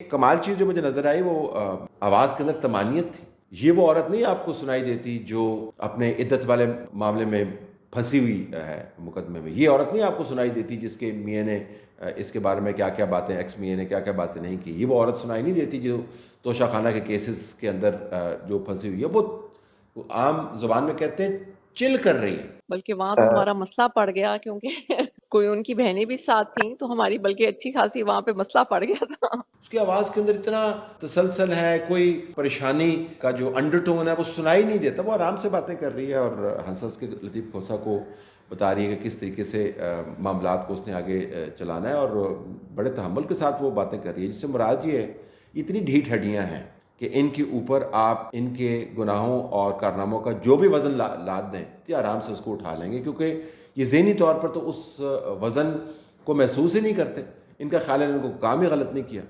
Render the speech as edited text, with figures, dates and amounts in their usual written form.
कमाल चीज़ जो मुझे नज़र आई वो आवाज़ के अंदर तमानियत थी। ये वो औरत नहीं आपको सुनाई देती जो अपने इद्दत वाले मामले में फँसी हुई है मुकदमे में। ये औरत नहीं आपको सुनाई देती जिसके मियाँ ने इसके बारे में क्या-क्या बातें एक्स मियाँ ने क्या-क्या बातें नहीं की। ये वो औरत सुनाई नहीं देती जो तोशाखाना के केसेस के अंदर जो फँसी हुई है। वो आम ज़ुबान में कहते हैं चिल कर रही है। बल्कि वहाँ तो हमारा मसला पड़ गया क्योंकि कोई उनकी बहनें भी साथ थीं, तो हमारी बल्कि अच्छी खासी वहाँ पे मसला पड़ गया था। उसकी आवाज़ के अंदर इतना तसलसल है, कोई परेशानी का जो अंडरटोन है वो सुनाई नहीं देता। वो आराम से बातें कर रही है और हँस-हँस के लतीफ़ खोसा को बता रही है कि किस तरीके से मामलात को उसने आगे चलाना है और बड़े तहम्मुल के साथ वो बातें कर रही है। जिससे मुराद ये है, इतनी ढीठ हड्डियाँ हैं कि इनके ऊपर आप इनके गुनाहों और कारनामों का जो भी वज़न लाद दें, तो आराम से उसको उठा लेंगे क्योंकि ये ज़हनी तौर पर तो उस वज़न को महसूस ही नहीं करते। इनका ख़्याल है इन्होंने कोई काम ही गलत नहीं किया।